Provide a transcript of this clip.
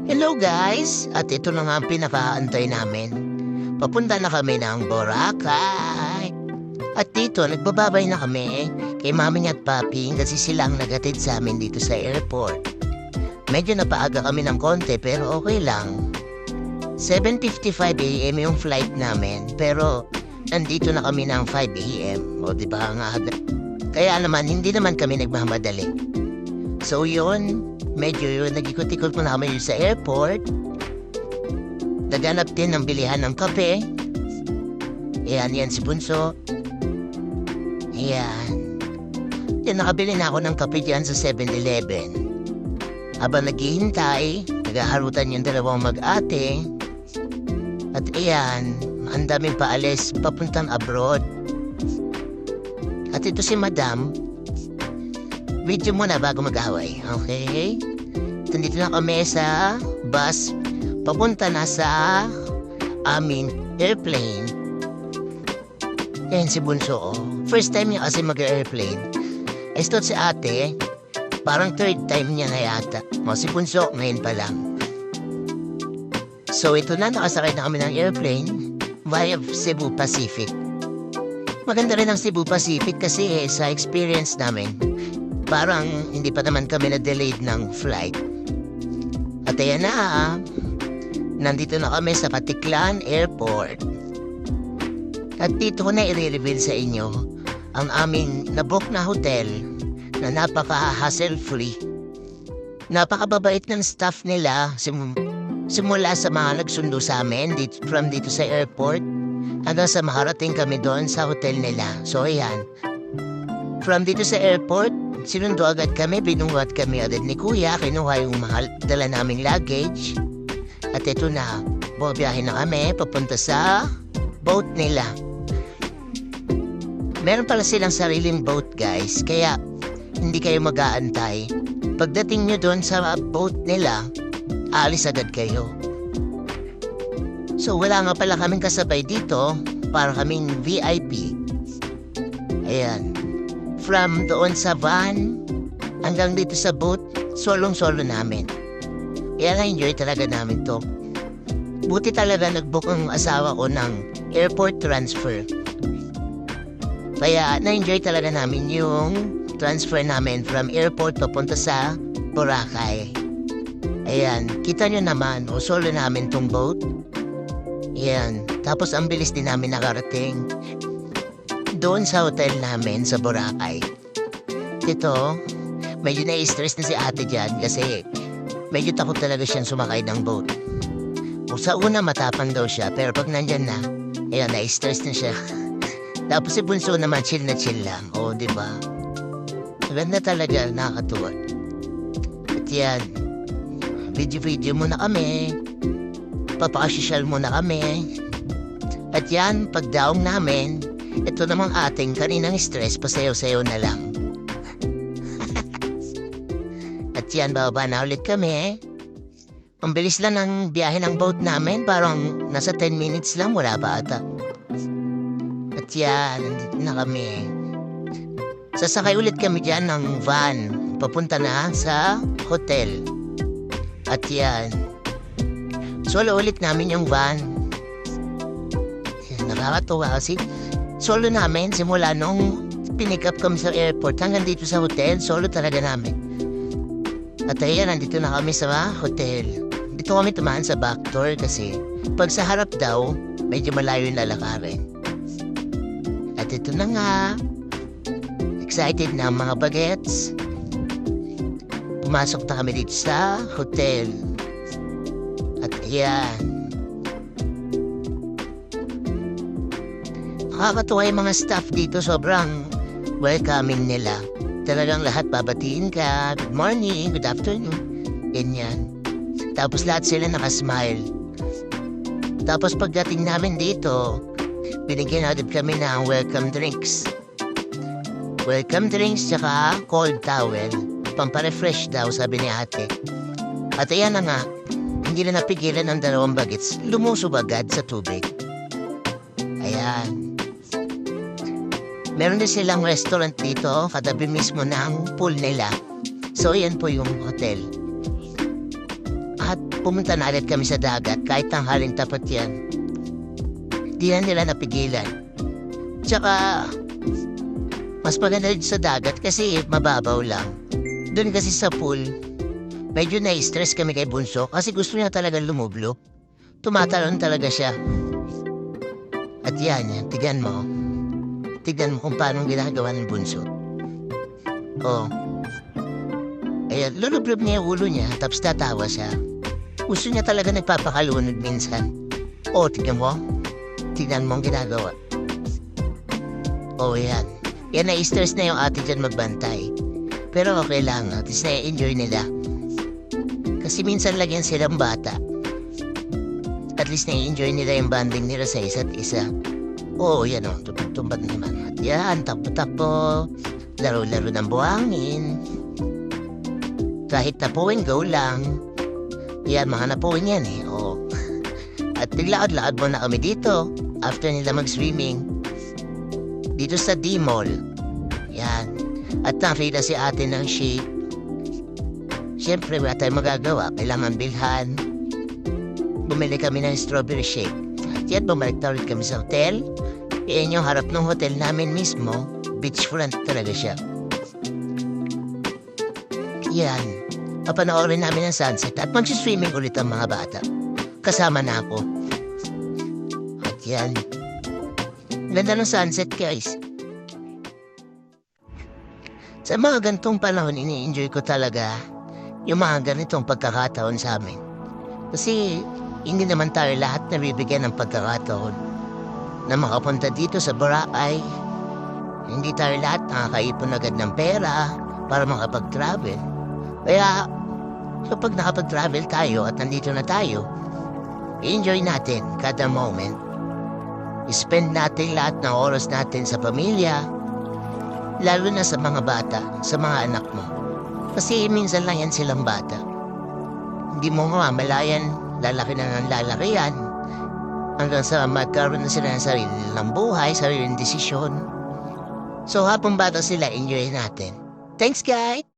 Hello guys! At ito na nga ang pinakaantay namin. Papunta na kami ng Boracay. At dito, nagbababay na kami kay Mami at Papi kasi sila ang nagatid sa amin dito sa airport. Medyo napaaga kami ng konti pero okay lang. 7:55 AM yung flight namin pero nandito na kami ng 5 AM. O diba nga? Kaya naman, hindi naman kami nagmamadali. So yun, medyo nag-ikot-ikot muna kami sa airport. Naganap din ng bilihan ng kape. Yan si Bunso. Yan, nakabili na ako ng kape dyan sa 7-Eleven. Habang naghihintay, naghaharutan yung dalawang mag-ate. At ayan, ang daming paalis papuntang abroad. At ito si Madam. Video muna bago mag-away, okay? Nandito na kami sa bus. Papunta na sa aming airplane. Yan si Bunso. First time niya kasi mag-airplane. Estot si ate, parang third time niya na yata. Si Bunso, ngayon pa lang. So ito na, nakasakay na kami ng airplane via Cebu Pacific. Maganda rin ang Cebu Pacific kasi sa experience namin, parang hindi pa naman kami na-delayed ng flight. At ayan na, nandito na kami sa Patiklan Airport. At dito ko na i-reveal sa inyo ang aming nabook na hotel na napaka-hassle-free. Napakababait ng staff nila simula sa mga nagsundo sa amin from dito sa airport hanggang sa makarating kami doon sa hotel nila. So ayan, from dito sa airport, sinundo agad kami, binungwat kami agad ni Kuya, kinuha yung mga dala naming luggage. At ito na, bumabiyahe na kami papunta sa boat nila. Meron pala silang sariling boat guys, kaya hindi kayo mag-aantay. Pagdating nyo doon sa boat nila, alis agad kayo. So wala nga pala kaming kasabay dito, para kaming VIP. Ayan. From doon sa van hanggang dito sa boat, solong-solo namin. Kaya na-enjoy talaga namin to. Buti talaga nag-book ang asawa ko ng airport transfer. Kaya na-enjoy talaga namin yung transfer namin from airport papunta sa Boracay. Ayan, kita nyo naman, solo namin tong boat. Ayan, tapos ang bilis din namin nakarating doon sa hotel namin sa Boracay. Ito, medyo na-stress na si ate dyan kasi medyo takot talaga siyang sumakay ng boat. Sa una matapang daw siya pero pag nandyan na, ayan, na-stress na siya. Tapos si Bunso naman chill lang. Diba? Maganda talaga, nakakatuwa. At yan, video muna kami. Papakasosyal muna kami. At yan, pagdaong namin, ito namang ating kaninang stress, pasayaw-sayaw na lang. At yan, bababa na ulit kami. Ang bilis lang ng biyahe ng boat namin, parang nasa 10 minutes lang, wala pa ata. At yan, nandito na kami. Sasakay ulit kami dyan ng van, papunta na sa hotel. At yan, solo ulit namin yung van. Nakakatuwa kasi solo namin simula nung pinick up kami sa airport hanggang dito sa hotel, solo talaga namin. At ayan, nandito na kami sa hotel. Dito kami tumaan sa back door kasi pag sa harap daw, medyo malayo yung lalakarin. At ito na nga, excited na ang mga bagets. Pumasok na kami dito sa hotel. At ayan, nakakatuwa yung mga staff dito, sobrang welcoming nila. Talagang lahat babatiin ka, good morning, good afternoon, ganyan. Tapos lahat sila nakasmile. Tapos pagdating namin dito, binigyan natin kami ng welcome drinks. Welcome drinks tsaka cold towel. Pamparefresh daw, sabi ni ate. At ayan na nga, hindi na napigilan ang dalawang bagets. Lumusob agad sa tubig. Ayan. Meron din silang restaurant dito, katabi mismo ng pool nila. So, yan po yung hotel. At pumunta na agad kami sa dagat kahit tanghaling tapat yan. Di na nila napigilan. Tsaka, mas maganda rin sa dagat kasi mababaw lang. Doon kasi sa pool, medyo na-stress kami kay Bunso kasi gusto niya talaga lumublo. Tumatalon talaga siya. At yan, tignan mo. Tignan mo kung paano ginagawa ng Bunso. Oh. Ayan, lulublob niya yung ulo niya, tapos tatawa siya. Gusto niya talaga nagpapakalunod minsan. Oh, tignan mo. Tignan mo ang ginagawa. Oh, yan. Yan, na-stress na yung ate dyan magbantay. Pero okay lang, at least na-enjoy nila. Kasi minsan lang yan silang bata. At least na-enjoy nila yung bonding nila sa isa't isa. Oh, yan o, tumbat naman. At yan, tapo-tapo. Laro-laro ng buhangin. Kahit napo and go lang. Yan, mga napuwing yan eh. Oh. At naglaad-laad mo na kami dito after nila mag-swimming. Dito sa D-Mall. Yan. At nakita si ate ng shake. Siyempre, wala tayong magagawa. Kailangan bilhan. Bumili kami ng strawberry shake. At yan, bumalik na ulit kami sa hotel. Yan yung harap ng hotel namin mismo. Beachfront talaga siya. Yan. Papanoorin namin ang sunset at mag-swimming ulit ang mga bata. Kasama na ako. At yan. Ganda ng sunset, guys. Sa mga ganitong panahon, ini-enjoy ko talaga yung mga ganitong pagkakataon sa amin. Kasi hindi naman tayo lahat nabibigyan ng pagkakataon na makapunta dito sa Boracay. Hindi tayo lahat nakakaipon agad ng pera para makapag-travel. Kaya kapag nakapag-travel tayo at nandito na tayo, enjoy natin kada moment. Spend natin lahat ng oras natin sa pamilya, lalo na sa mga bata, sa mga anak mo. Kasi minsan lang yan silang bata. Hindi mo mamalayan, lalaki na ng lalaki yan. Hanggang sa magkaroon na sila ng sarili nilang buhay, sariling desisyon. So habang bata sila, enjoy natin. Thanks, guys!